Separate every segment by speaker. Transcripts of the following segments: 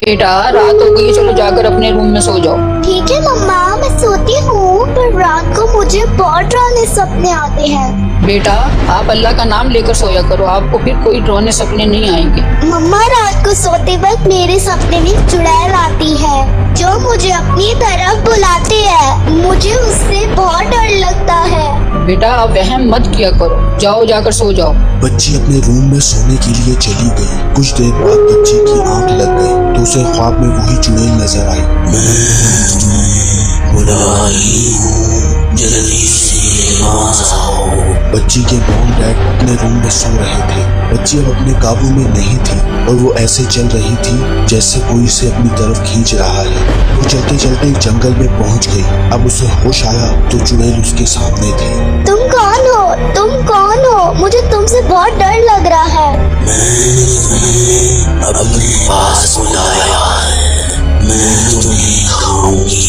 Speaker 1: बेटा रात हो गई, चलो जाकर अपने रूम में सो जाओ।
Speaker 2: ठीक है मम्मा, मैं सोती हूँ, पर रात को मुझे बहुत डरावने सपने आते हैं।
Speaker 1: बेटा आप अल्लाह का नाम लेकर सोया करो, आपको फिर कोई डरावने सपने नहीं आएंगे।
Speaker 2: मम्मा रात को सोते वक्त मेरे सपने में चुड़ैल आती है जो मुझे अपनी तरफ बुलाती है। मुझे उससे बहुत डर लगता है।
Speaker 1: बेटा आप वहम मत किया करो, जाओ जाकर सो जाओ।
Speaker 3: बच्ची अपने रूम में सोने के लिए चली गई। कुछ देर बाद बच्ची की आंख लग गई तो उसे ख्वाब में वही चुड़ैल नजर आई। मैं तुम्हें बुला रही हूँ, जल्दी से पास आओ। बच्ची के मॉम डैड अपने रूम में सो रहे थे। बच्ची अब अपने काबू में नहीं थी और वो ऐसे चल रही थी जैसे कोई उसे अपनी तरफ खींच रहा है। वो चलते चलते एक जंगल में पहुंच गई। अब उसे होश आया तो चुड़ैल उसके सामने थी।
Speaker 2: तुम कौन हो? तुम कौन हो? मुझे तुमसे बहुत डर लग रहा है।
Speaker 3: मैंने तुम्हें अपने पास बुलाया है, मैं तुम्हें खाऊंगी।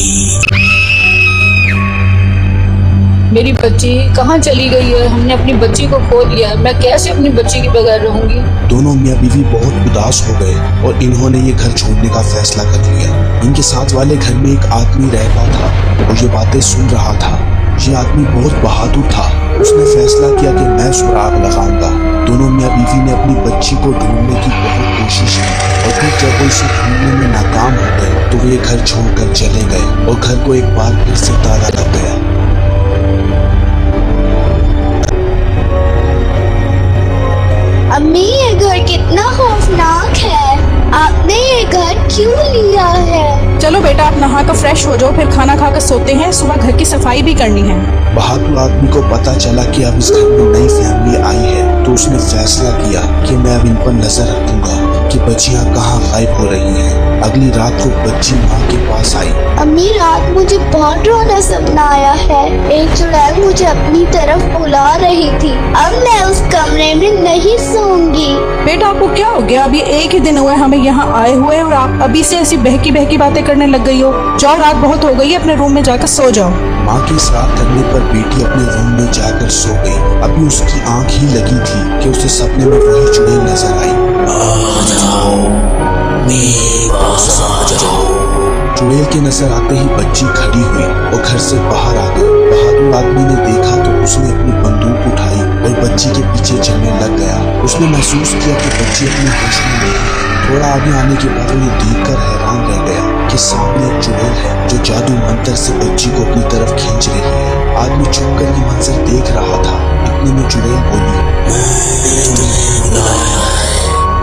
Speaker 1: मेरी बच्ची कहाँ चली गई है? हमने अपनी बच्ची को खो दिया है, मैं कैसे अपनी बच्ची के बगैर रहूंगी?
Speaker 3: दोनों मियाँ बीवी बहुत उदास हो गए और इन्होंने ये घर छोड़ने का फैसला कर लिया। इनके साथ वाले घर में एक आदमी रहता था और ये बातें सुन रहा था। ये आदमी बहुत बहादुर था। उसने फैसला किया कि मैं सुराग लगाऊंगा। दोनों मियाँ बीवी ने अपनी बच्ची को ढूंढने की बहुत कोशिश की और फिर जब वो इसे ढूंढने में नाकाम हो गए तो वे घर छोड़कर चले गए और घर को एक बार फिर से ताला लग गया।
Speaker 2: अम्मी ये घर कितना खौफनाक है। आपने ये घर क्यों लिया है?
Speaker 4: चलो बेटा आप नहा कर फ्रेश हो जाओ, फिर खाना खाकर सोते हैं। सुबह घर की सफाई भी करनी है।
Speaker 3: बहादुर आदमी को पता चला कि अब इस घर में नई फैमिली आई है तो उसने फैसला किया कि मैं अब इन पर नजर रखूंगा कि बच्चियां कहाँ गायब हो रही हैं। अगली रात को बच्ची माँ के पास आई।
Speaker 2: अम्मी रात मुझे बहुत डरावना सपना आया है। एक चुड़ैल मुझे अपनी तरफ बुला रही थी। अब मैं उस कमरे में नहीं सोऊंगी।
Speaker 4: बेटा आपको क्या हो गया? अभी एक ही दिन हुआ है हमें यहाँ आए हुए और आप अभी से ऐसी बहकी बहकी बातें करने लग गई हो। जाओ रात बहुत हो गई है, अपने रूम में जाकर सो जाओ।
Speaker 3: माँ की सलाह करने पर बेटी अपने रूम में जाकर सो गई। अभी उसकी आंख ही लगी थी कि उसे सपने में वही चुड़ैल नजर आई। आ जाओ, मेरे पास आ जाओ। चुड़ैल के नजर आते ही बच्ची खड़ी हुई और घर से बाहर आ गई। बहादुर आदमी ने देखा तो उसने अपनी बंदूक उठाई और बच्ची के पीछे चलने लग गया। उसने महसूस किया कि बच्ची अपने होश में नहीं है। थोड़ा आगे आने के बाद वो देखकर हैरान रह गया कि सामने एक चुड़ैल है जो जादू मंत्र से बच्ची को अपनी तरफ खींच रही है। आदमी छुपकर ये मंजर देख रहा था। इतने में चुड़ैल बोली, मैंने तुम्हें बुलाया है,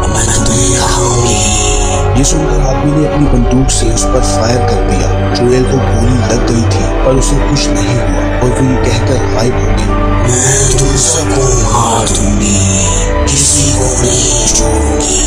Speaker 3: मैं तुम्हें खाऊंगी। ये सुनकर आदमी ने अपनी बंदूक से उस पर फायर कर दिया। चुड़ैल को गोली लग गई थी पर उसे कुछ नहीं हुआ और वो ये कहकर गायब हो गई, मैं तुम सबको मार दूंगी, किसी को नहीं छोड़ूंगी।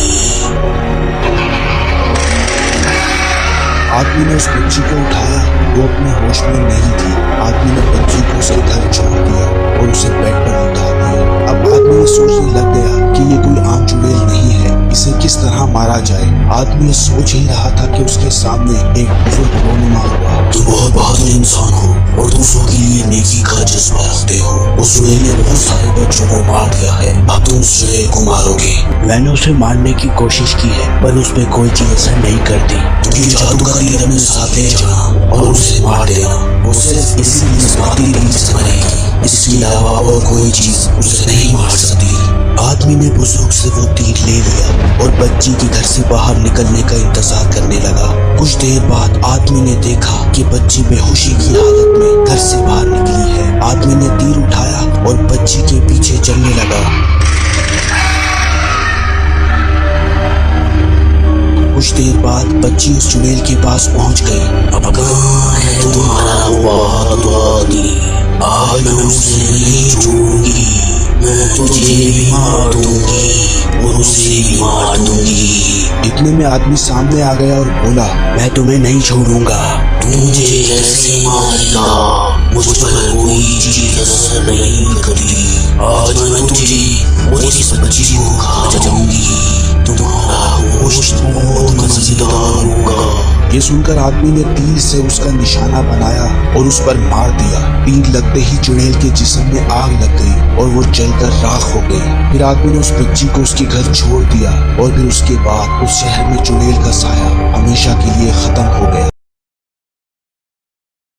Speaker 3: आदमी ने उस बच्ची को उठाया, वो अपने होश में नहीं थी। आदमी ने बच्ची को उसके घर छोड़ दिया और उसे बेड पर उठा दिया। अब आदमी ये सोचने लग गया कि ये कोई आम चुड़ैल नहीं है, इसे किस तरह मारा जाए। आदमी ये सोच ही रहा था कि उसके सामने एक बुजुर्ग रोनुमा हुआ। तुम बहुत बहादुर इंसान हो और दूसरों के लिए नेकी का जज्बा रखते हो। उस चुड़ैल ने बहुत सारे बच्चों को मार दिया है, अब तुम उस चुड़ैल को मारोगे। मैंने उसे मारने की कोशिश की है पर उसमें कोई चीज असर नहीं करती। तुम जादू का तीर अपने साथ ले जाना और उसे मार देना। वो सिर्फ इसी जज्बाती तीर से मरेगी, इसके अलावा और कोई चीज उसे नहीं मार सकती। आदमी ने बुजुर्ग से वो तीर ले लिया और बच्ची के घर से बाहर निकलने का इंतजार करने लगा। कुछ देर बाद आदमी ने देखा कि बच्ची बेहोशी की हालत में घर से बाहर निकली है। आदमी ने तीर उठाया और बच्ची के पीछे चलने लगा। कुछ देर बाद बच्ची उस चुड़ैल के पास पहुंच गई। अब कहाँ है तुम्हारा बहादुर आदमी? आज मैं उसे नहीं छोड़ूंगी, मैं तुझे भी मार दूंगी और उसे भी मार दूंगी। इतने में आदमी सामने आ गया और बोला, मैं तुम्हें नहीं छोड़ूंगा। तू मुझे कैसे मारेगा? मुझ पर कोई चीज असर नहीं करती। आज मैं तुझे और इस बच्ची को खा जाऊंगी। तुम्हारा होश बहुत मजेदार होगा। ये सुनकर आदमी ने तीर से उसका निशाना बनाया और उस पर मार दिया। तीर लगते ही चुड़ैल के जिस्म में आग लग गई और वो जलकर राख हो गई। फिर आदमी ने उस बच्ची को उसके घर छोड़ दिया और फिर उसके बाद उस शहर में चुड़ैल का साया हमेशा के लिए खत्म